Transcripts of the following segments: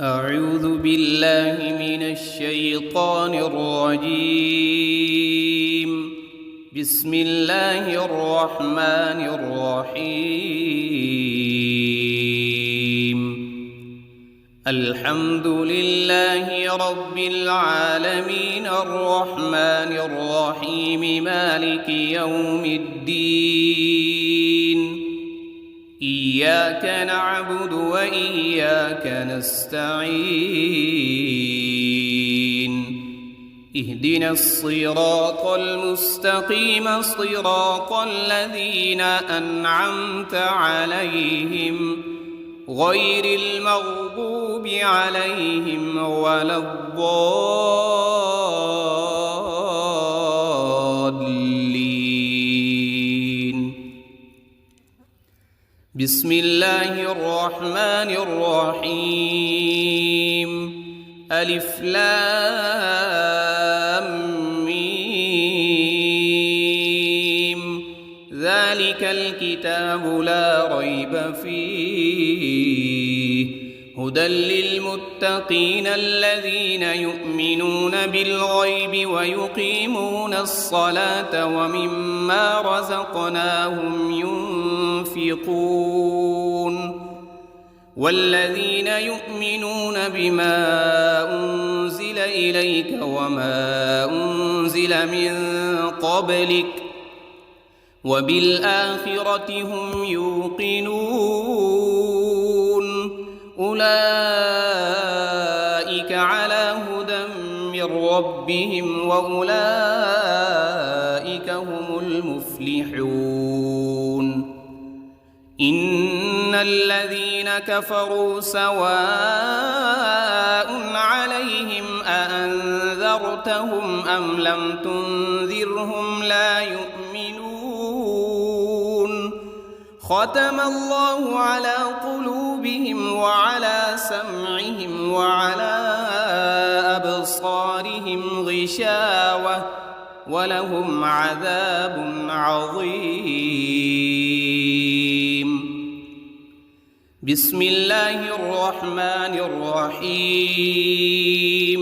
أعوذ بالله من الشيطان الرجيم. بسم الله الرحمن الرحيم. الحمد لله رب العالمين الرحمن الرحيم مالك يوم الدين. إياك نعبد وإياك نستعين. اهدنا الصراط المستقيم صراط الذين أنعمت عليهم غير المغضوب عليهم ولا الضالين. بسم الله الرحمن الرحيم. ألف لام ميم. ذلك الكتاب لا ريب فيه هدى للمتقين الذين يؤمنون بالغيب ويقيمون الصلاة ومما رزقناهم ينفقون. والذين يؤمنون بما أنزل إليك وما أنزل من قبلك وبالآخرة هم يوقنون. أولئك على هدى من ربهم وأولئك هم المفلحون. إن الذين كفروا سواء عليهم أأنذرتهم أم لم تنذرهم لا يؤمنون. ختم الله على قلوبهم وعلى سمعهم وعلى أبصارهم غشاوة ولهم عذاب عظيم. بسم الله الرحمن الرحيم.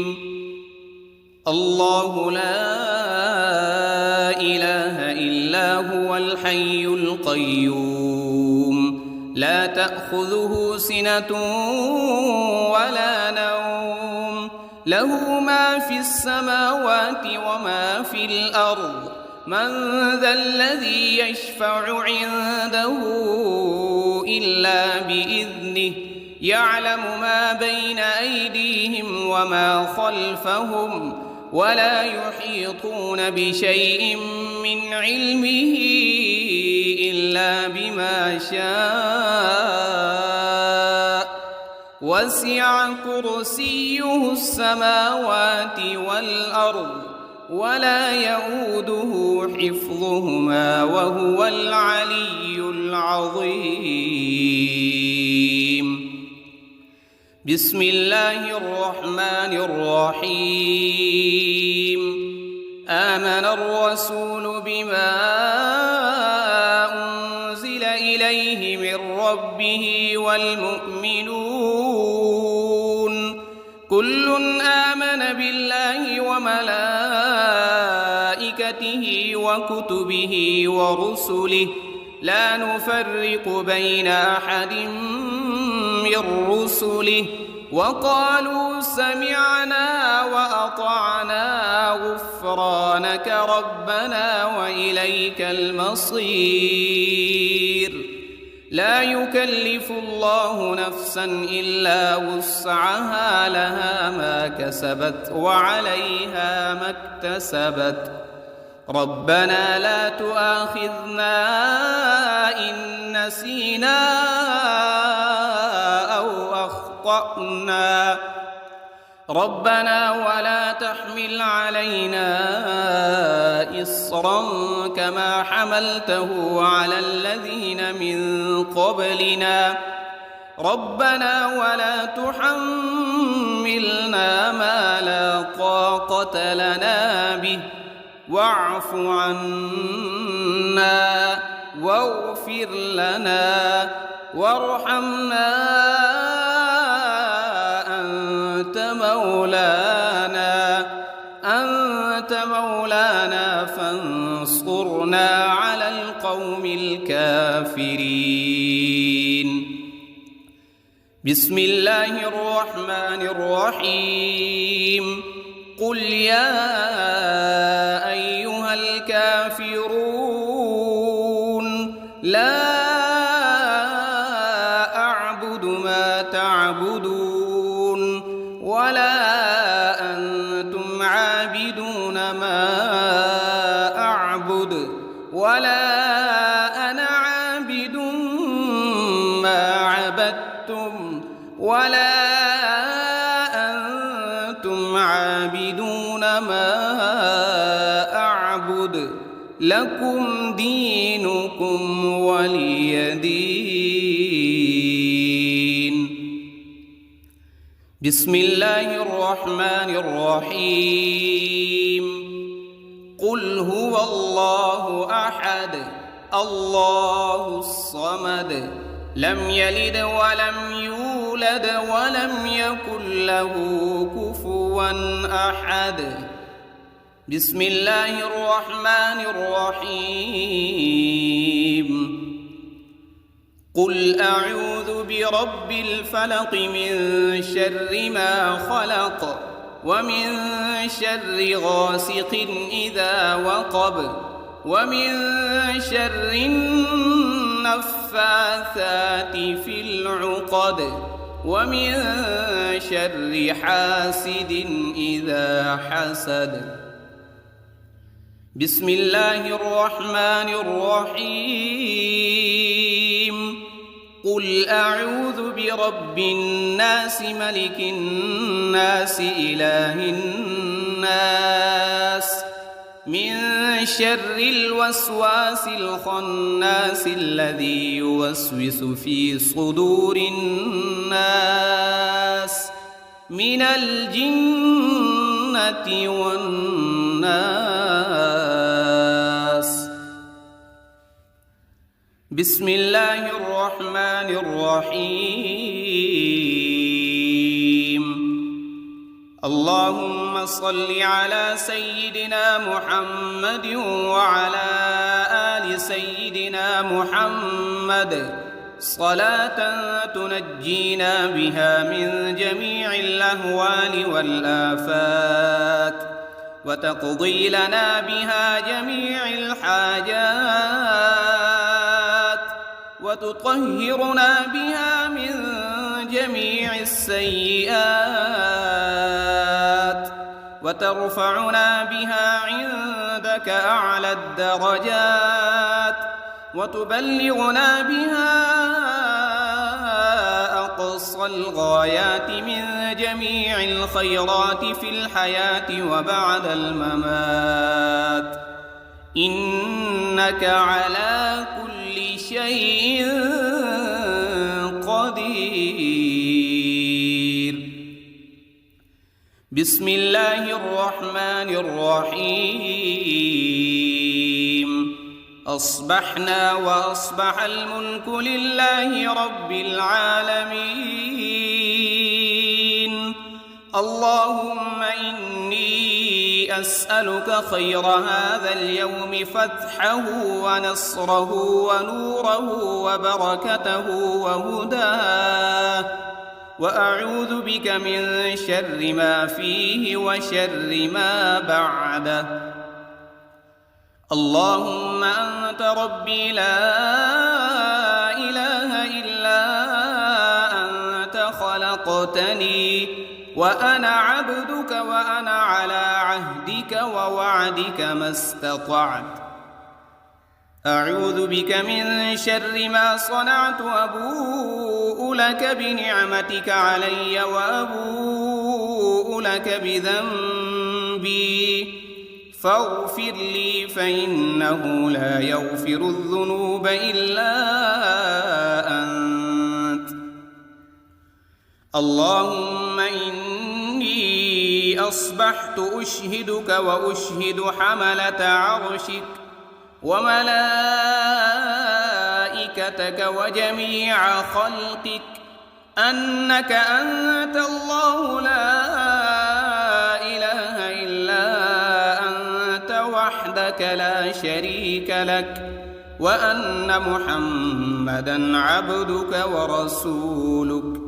الله لا إله إلا هو الحي القيوم لا تأخذه سنة ولا نوم له ما في السماوات وما في الأرض. من ذا الذي يشفع عنده إلا بإذنه يعلم ما بين أيديهم وما خلفهم ولا يحيطون بشيء من علمه إلا بما شاء. وسع كرسيه السماوات والأرض ولا يؤوده حفظهما وهو العلي العظيم. بسم الله الرحمن الرحيم. آمن الرسول بما أنزل إليه من ربه والمؤمنون كل آمن بالله وملائكته وكتبه ورسله لا نفرق بين أحد من رسله وقالوا سمعنا وأطعنا غفرانك ربنا وإليك المصير. لا يكلف الله نفسا إلا وسعها لها ما كسبت وعليها ما اكتسبت. ربنا لا تؤاخذنا إن نسينا أو أخطأنا. ربنا ولا تحمل علينا إصرا كما حملته على الذين من قبلنا. ربنا ولا تحملنا ما لا طاقة لنا به واعف عنا واغفر لنا وارحمنا مولانا فانصرنا على القوم الكافرين. بسم الله الرحمن الرحيم. قل يا أيها الكافرون لا أعبد ما تعبدون ولا أنتم عابدون ما أعبد ولا أنا عابد ما عبدتم ولا أنتم عابدون ما أعبد لكم دينكم ولي دين. بسم الله الرحمن الرحيم. قل هو الله أحد الله الصمد لم يلد ولم يولد ولم يكن له كفوا أحد. بسم الله الرحمن الرحيم. قل أعوذ برب الفلق من شر ما خلق ومن شر غاسق إذا وقب ومن شر النفاثات في العقد ومن شر حاسد إذا حسد. بسم الله الرحمن الرحيم. قل أعوذ برب الناس ملك الناس إله الناس من شر الوسواس الخناس الذي يوسوس في صدور الناس من الجنة والناس. بسم الله الرحمن الرحيم. اللهم صل على سيدنا محمد وعلى آل سيدنا محمد صلاة تنجينا بها من جميع الأهوال والآفات وتقضي لنا بها جميع الحاجات وتطهرنا بها من جميع السيئات وترفعنا بها عندك أعلى الدرجات وتبلغنا بها أقصى الغايات من جميع الخيرات في الحياة وبعد الممات إنك على كل شيء قدير. بسم الله الرحمن الرحيم. أصبحنا وأصبح الملك لله رب العالمين. اللهم إني أسألك خير هذا اليوم فتحه ونصره ونوره وبركته وهداه وأعوذ بك من شر ما فيه وشر ما بعده. اللهم أنت ربي لا إله إلا أنت خلقتني وأنا عبدك وأنا على عهدك ووعدك ما استطعت. أعوذ بك من شر ما صنعت وأبوء لك بنعمتك علي وأبوء لك بذنبي فاغفر لي فإنه لا يغفر الذنوب إلا أنت. اللهم إني أصبحت أشهدك وأشهد حملة عرشك وملائكتك وجميع خلقك أنك أنت الله لا وحدك لا شريك لك وأن محمدًا عبدك ورسولك.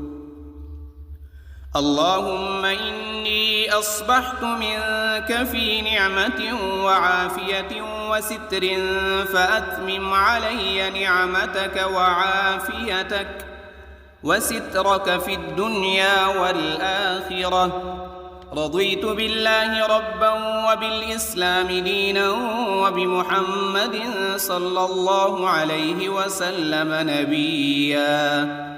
اللهم إني أصبحت منك في نعمة وعافية وستر، فأتمم علي نعمتك وعافيتك وسترك في الدنيا والآخرة. رضيت بالله ربا وبالإسلام دينا وبمحمد صلى الله عليه وسلم نبيا.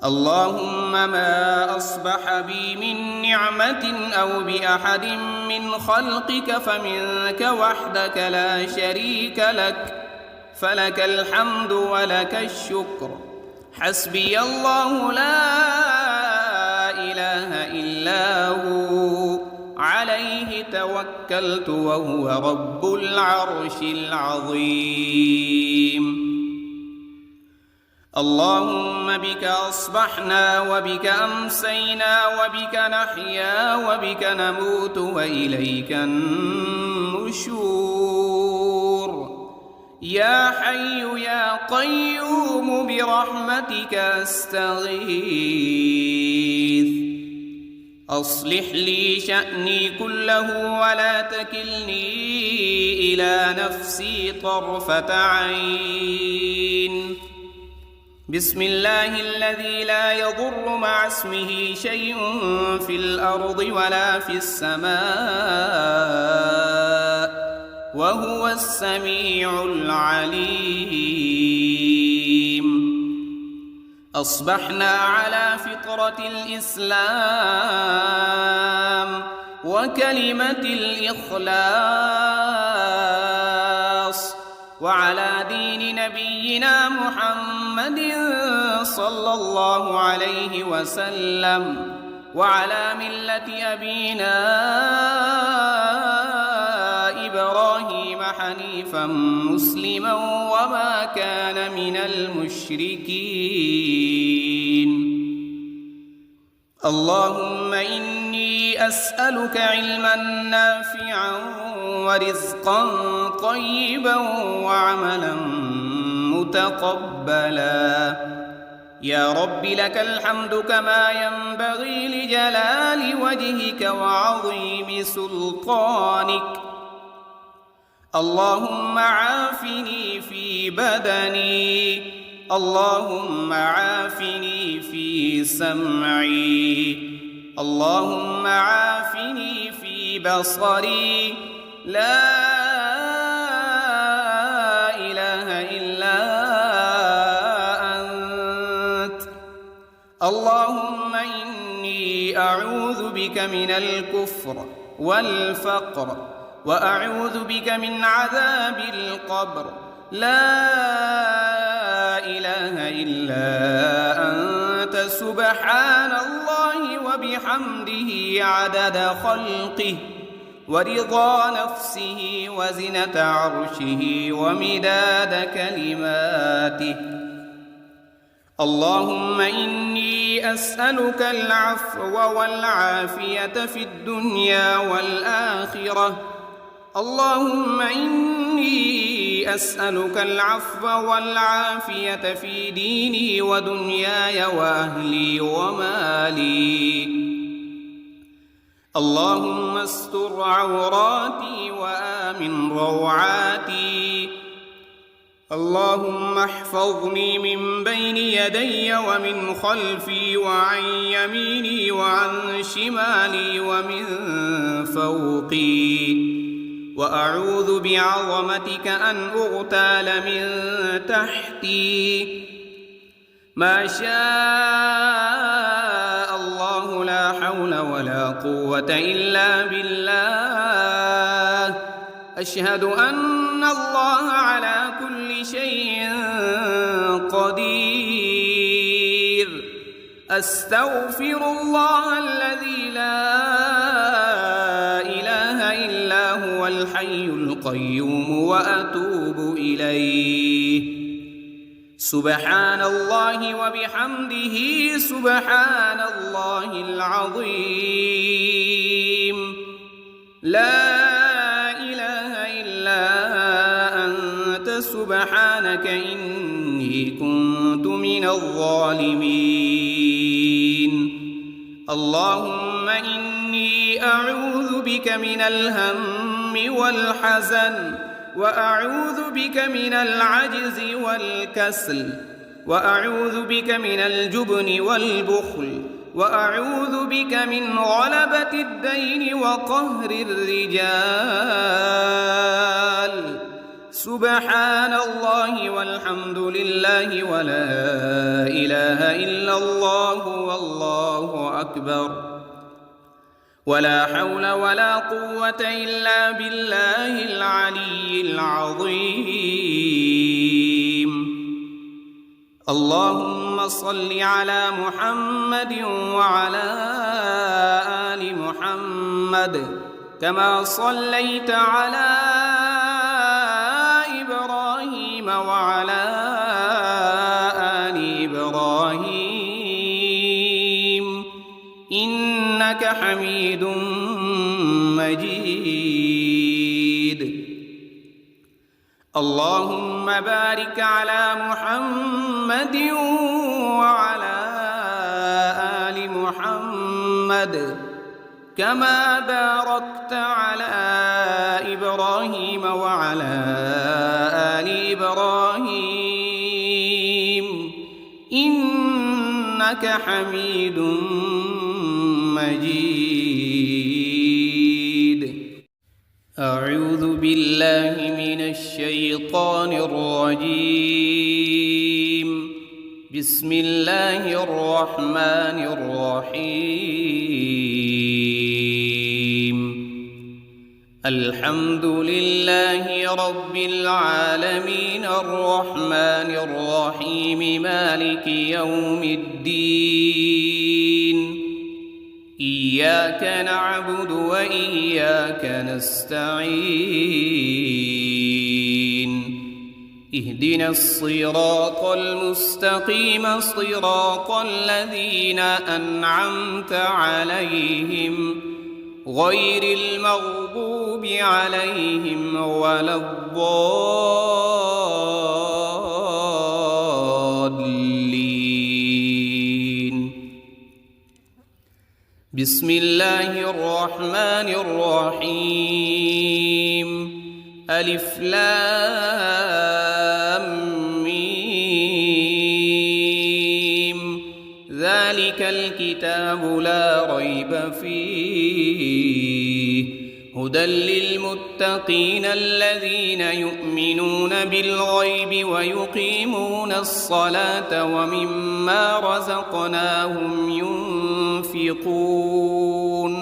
اللهم ما أصبح بي من نعمة أو بأحد من خلقك فمنك وحدك لا شريك لك، فلك الحمد ولك الشكر. حسبي الله لا إله إلا هو، عليه توكلت وهو رب العرش العظيم. اللهم بك أصبحنا وبك أمسينا وبك نحيا وبك نموت وإليك النشور. يا حي يا قيوم برحمتك أستغيث. أصلح لي شأني كله ولا تكلني إلى نفسي طرفة عين. بسم الله الذي لا يضر مع اسمه شيء في الأرض ولا في السماء وهو السميع العليم. أصبحنا على فطرة الإسلام وكلمة الإخلاص وعلى دين نبينا محمد صلى الله عليه وسلم وعلى ملة أبينا إبراهيم حنيفا مسلما وما كان من المشركين. اللهم إني أسألك علما نافعا ورزقا طيبا وعملا متقبلا. يا رب لك الحمد كما ينبغي لجلال وجهك وعظيم سلطانك. اللهم عافني في بدني، اللهم عافني في سمعي، اللهم عافني في بصري. لا إله إلا أنت. اللهم إني أعوذ بك من الكفر والفقر وأعوذ بك من عذاب القبر. لا إله إلا أنت سبحان الله وبحمده عدد خلقه ورضا نفسه وزنة عرشه ومداد كلماته. اللهم إني أسألك العفو والعافية في الدنيا والآخرة. اللهم إني أسألك العفو والعافية في ديني ودنياي وأهلي ومالي. اللهم استر عوراتي وآمن روعاتي. اللهم احفظني من بين يدي ومن خلفي وعن يميني وعن شمالي ومن فوقي. وأعوذ بعظمتك أن أغتال من تحتي. ما شاء الله لا حول ولا قوة إلا بالله. أشهد أن الله على كل شيء قدير. أستغفر الله الذي لا إله إلا هو الحي القيوم وأتوب إليه. سبحان الله وبحمده سبحان الله العظيم. لا إله إلا سبحانك إني كنت من الظالمين. اللهم إني أعوذ بك من الهم والحزن، وأعوذ بك من العجز والكسل، وأعوذ بك من الجبن والبخل، وأعوذ بك من غلبة الدين وقهر الرجال. سبحان الله والحمد لله ولا إله إلا الله والله أكبر، ولا حول ولا قوة إلا بالله العلي العظيم. اللهم صل على محمد وعلى آل محمد كما صليت على إبراهيم وعلى آل إبراهيم إنك حميد مجيد. اللهم بارك على محمد وعلى آل محمد كما باركت على إبراهيم وعلى آل إبراهيم إنك حميد مجيد. أعوذ بالله من الشيطان الرجيم. بسم الله الرحمن الرحيم. الحمد لله رب العالمين الرحمن الرحيم مالك يوم الدين. إياك نعبد وإياك نستعين. اهدنا الصراط المستقيم صراط الذين أنعمت عليهم غير المغضوب عليهم ولا الضالين. بسم الله الرحمن الرحيم. ألف لام ميم. ذلك الكتاب لا ريب فيه هدى للمتقين الذين يؤمنون بالغيب ويقيمون الصلاة ومما رزقناهم ينفقون.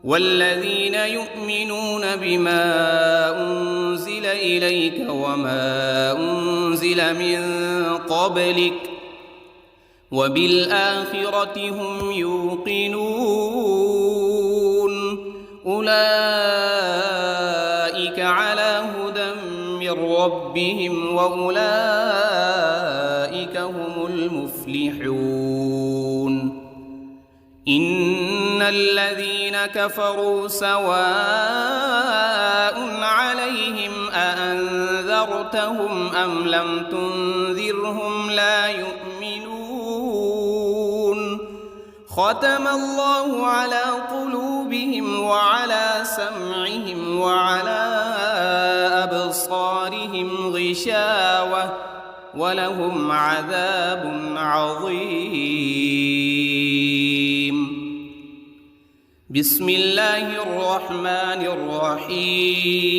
والذين يؤمنون بما أنزل إليك وما أنزل من قبلك وبالآخرة هم يوقنون. أولئك على هدى من ربهم وأولئك هم المفلحون. إن الذين كفروا سواء عليهم أأنذرتهم أم لم تنذرهم لا يؤمنون. ختم الله على قلوبهم وعلى سمعهم وعلى أبصارهم غشاوة ولهم عذاب عظيم. بسم الله الرحمن الرحيم.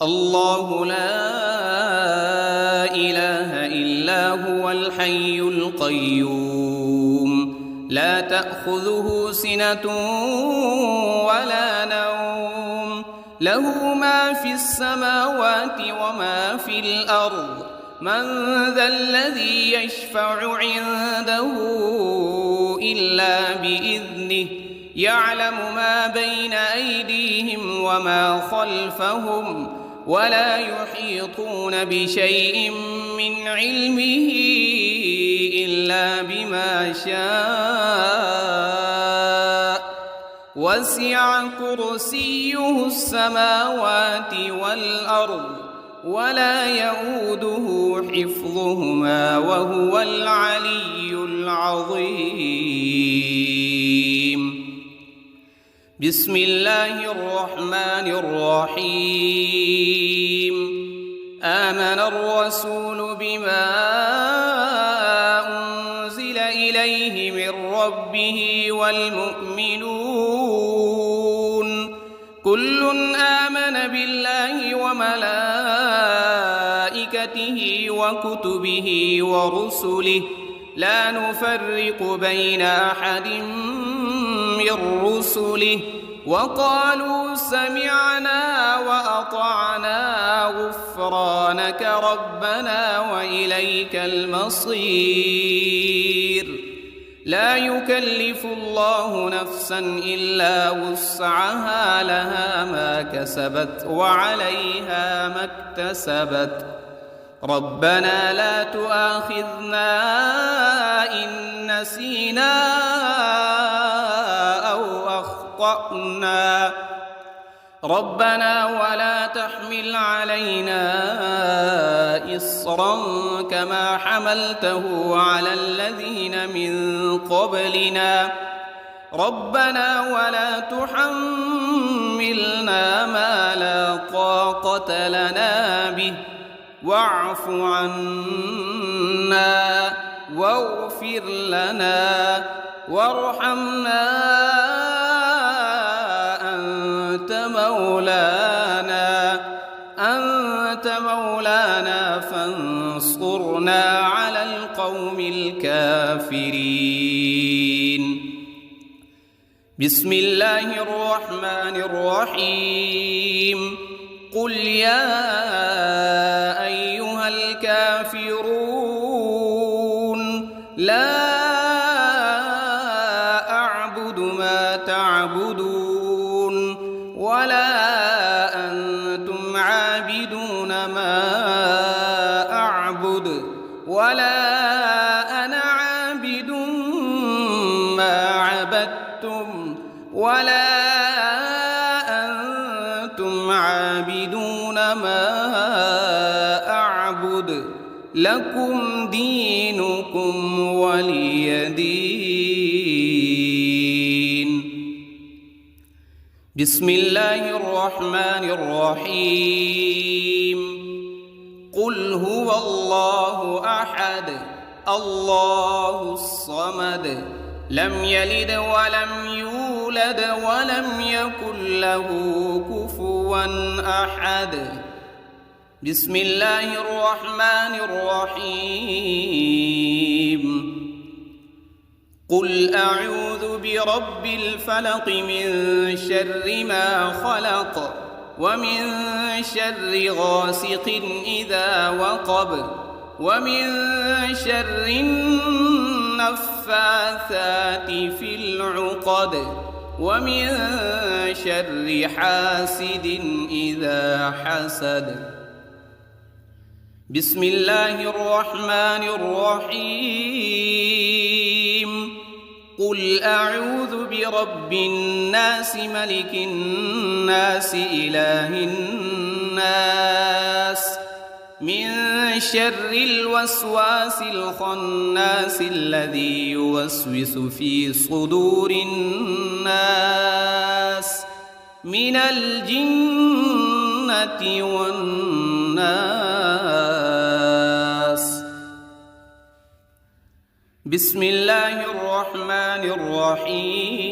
الله لا إله إلا هو الحي القيوم لا تأخذه سنة ولا نوم له ما في السماوات وما في الأرض. من ذا الذي يشفع عنده إلا بإذنه يعلم ما بين أيديهم وما خلفهم ولا يحيطون بشيء من علمه إلا بما شاء. وسع كرسيه السماوات والأرض ولا يؤوده حفظهما وهو العلي العظيم. بسم الله الرحمن الرحيم. آمن الرسول بما أنزل إليه من ربه والمؤمنون كل آمن بالله وملائكته وكتبه ورسله لا نفرق بين أحد من رسله وقالوا سمعنا وأطعنا غفرانك ربنا وإليك المصير. لا يكلف الله نفسا إلا وسعها لها ما كسبت وعليها ما اكتسبت. ربنا لا تؤاخذنا إن نسينا أو أخطأنا ربنا ولا تحمل علينا إصرا كما حملته على الذين من قبلنا ربنا ولا تحملنا ما لا طاقة لنا به واعف عنا واغفر لنا وارحمنا أنت مولانا فانصرنا على القوم الكافرين. بسم الله الرحمن الرحيم. قل يا أيها الكافرون لا أعبد ما تعبدون ولا أنتم عابدون ما أعبد ولا أنا عابد ما عبدتم ولا أنتم عابدون ما أعبد لكم دينكم ولي دين. بسم الله الرحمن الرحيم. قل هو الله أحد الله الصمد لم يلد ولم يولد ولم يكن له كفوا أحد. بسم الله الرحمن الرحيم. قل أعوذ برب الفلق من شر ما خلق ومن شر غاسق إذا وقب ومن شر النفاثات في العقد ومن شر حاسد إذا حسد. بسم الله الرحمن الرحيم. قل أعوذ برب الناس ملك الناس إله الناس من شر الوسواس الخناس الذي يوسوس في صدور الناس من الجنة والناس. بسم الله الرحمن الرحيم.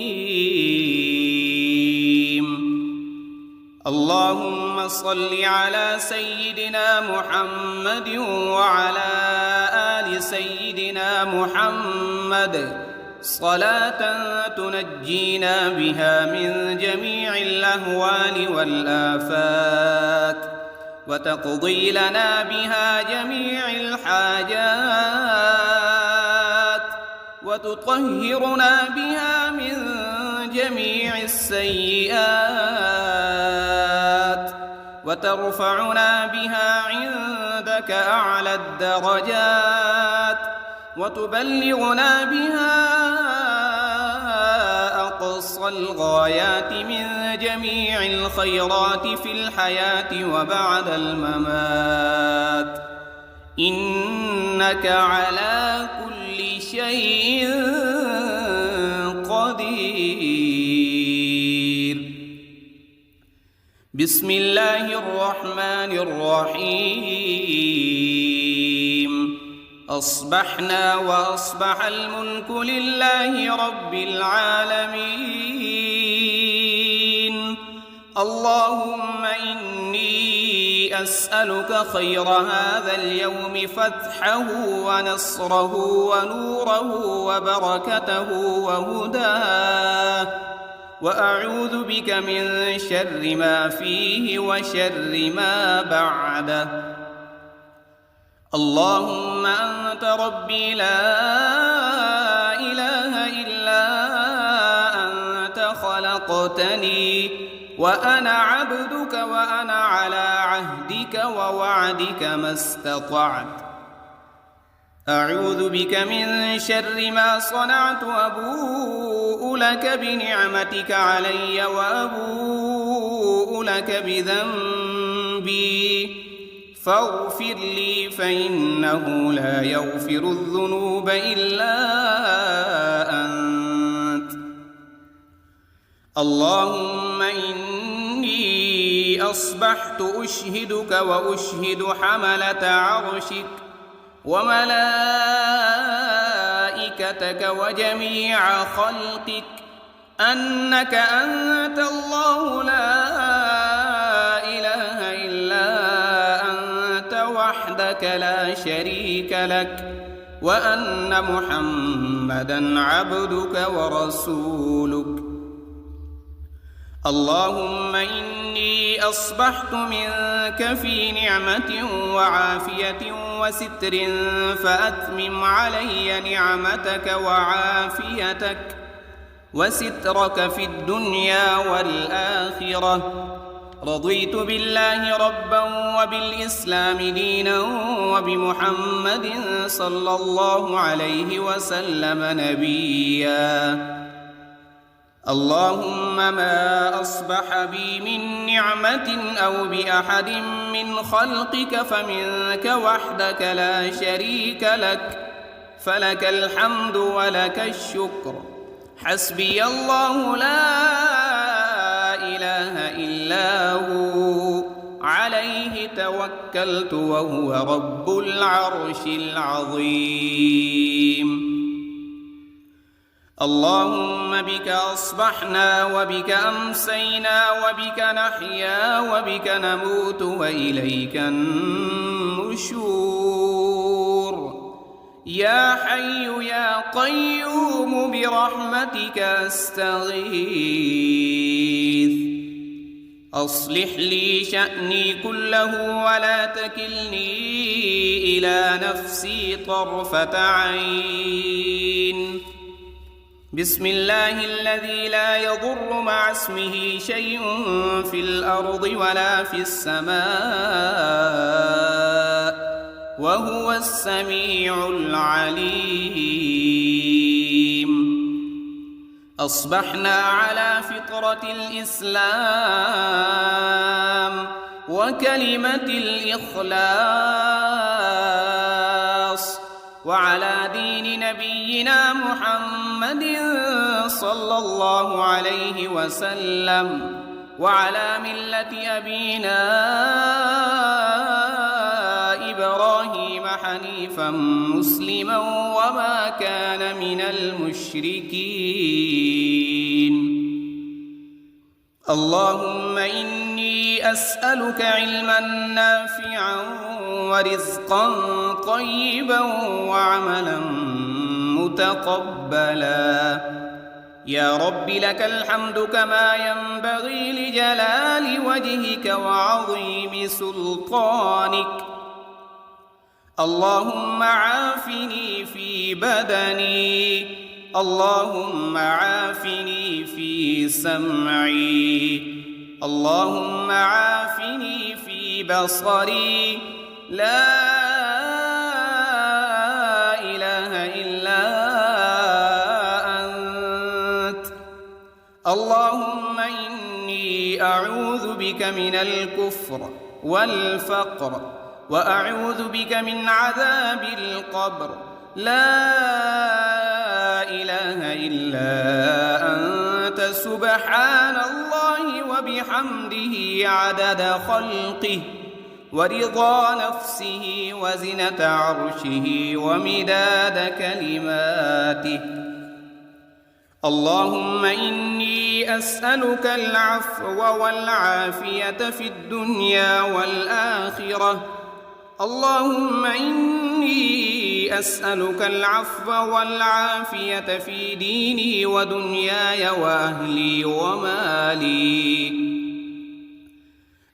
اللهم صل على سيدنا محمد وعلى آل سيدنا محمد صلاة تنجينا بها من جميع الأهوال والآفات وتقضي لنا بها جميع الحاجات وتطهرنا بها من جميع السيئات وترفعنا بها عندك أعلى الدرجات وتبلغنا بها أقصى أقصى الغايات من جميع الخيرات في الحياة وبعد الممات، إنك على كل شيء قدير. بسم الله الرحمن الرحيم. أصبحنا وأصبح الملك لله رب العالمين. اللهم إني أسألك خير هذا اليوم، فتحه ونصره ونوره وبركته وهداه، وأعوذ بك من شر ما فيه وشر ما بعده. اللهم أنت ربي لا إله إلا أنت، خلقتني وأنا عبدك وأنا على عهدك ووعدك ما استطعت. أعوذ بك من شر ما صنعت، أبوء لك بنعمتك علي وأبوء لك بذنبي، فاغفر لي فإنه لا يغفر الذنوب إلا أنت. اللهم إني أصبحت أشهدك وأشهد حملة عرشك وملائكتك وجميع خلقك أنك أنت الله لا إله إلا أنت وحدك لا شريك لك، وأن محمدًا عبدك ورسولك. اللهم إني أصبحت منك في نعمة وعافية وستر، فأتمم علي نعمتك وعافيتك وسترك في الدنيا والآخرة. رضيت بالله ربا وبالإسلام دينا وبمحمد صلى الله عليه وسلم نبيا. اللهم ما أصبح بي من نعمة أو بأحد من خلقك فمنك وحدك لا شريك لك، فلك الحمد ولك الشكر. حسبي الله لا إله إلا هو، عليه توكلت وهو رب العرش العظيم. اللهم بك أصبحنا وبك أمسينا وبك نحيا وبك نموت وإليك النشور. يا حي يا قيوم برحمتك أستغيث. أصلح لي شأني كله ولا تكلني إلى نفسي طرفة عين. بسم الله الذي لا يضر مع اسمه شيء في الأرض ولا في السماء، وهو السميع العليم. أصبحنا على فطرة الإسلام وكلمة الإخلاص، وعلى دين نبينا محمد صلى الله عليه وسلم، وعلى ملة أبينا إبراهيم حنيفا مسلما وما كان من المشركين. اللهم إني أسألك علما نافعا ورزقا طيبا وعملا متقبلا. يا رب لك الحمد كما ينبغي لجلال وجهك وعظيم سلطانك. اللهم عافني في بدني، اللهم عافني في سمعي، اللهم عافني في بصري. لا إله إلا أنت. اللهم إني أعوذ بك من الكفر والفقر وأعوذ بك من عذاب القبر. لا إله إلا أنت سبحان الله وبحمده عدد خلقه ورضا نفسه وزنة عرشه ومداد كلماته. اللهم إني أسألك العفو والعافية في الدنيا والآخرة. اللهم إني أسألك العفو والعافية في ديني ودنياي وأهلي ومالي.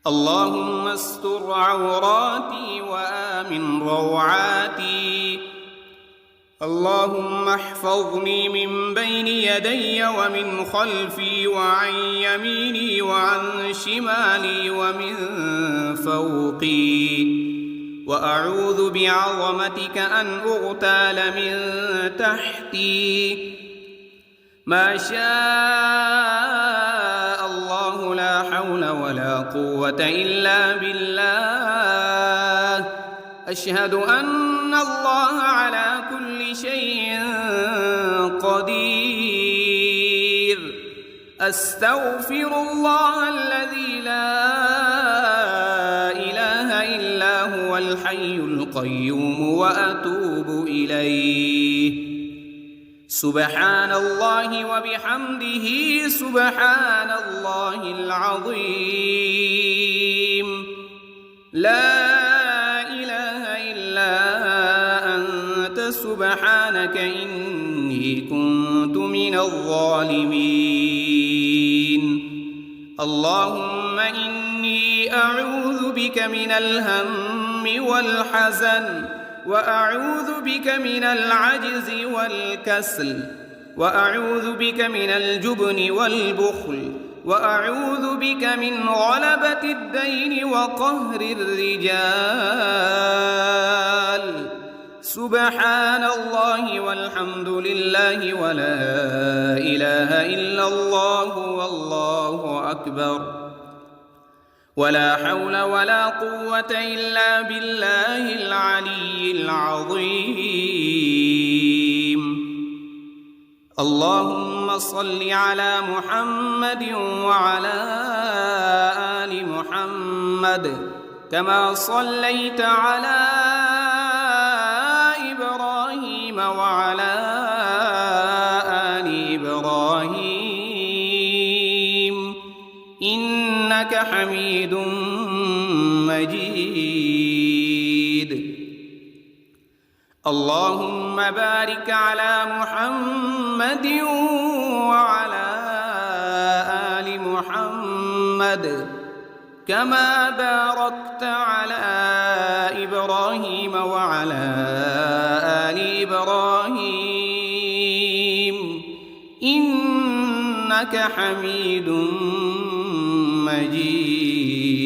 اللهم استر عوراتي وآمن روعاتي. اللهم احفظني من بين يدي ومن خلفي وعن يميني وعن شمالي ومن فوقي، وأعوذ بعظمتك أن أغتال من تحتي. ما شاء الله لا حول ولا قوة إلا بالله. أشهد أن الله على كل شيء قدير. أستغفر الله الذي لا إله إلا هو الحي القيوم وأتوب إليه. سبحان الله وبحمده سبحان الله العظيم. لا سبحانك إني كنت من الظالمين. اللهم إني أعوذ بك من الهم والحزن، وأعوذ بك من العجز والكسل، وأعوذ بك من الجبن والبخل، وأعوذ بك من غلبة الدين وقهر الرجال. سبحان الله والحمد لله ولا إله إلا الله والله أكبر، ولا حول ولا قوة إلا بالله العلي العظيم. اللهم صل على محمد وعلى آل محمد كما صليت على إبراهيم وعلى آل إبراهيم إنك حميد مجيد. اللهم بارك على محمد وعلى آل محمد كما باركت على إبراهيم وعلى آل إبراهيم إنك حميد مجيد.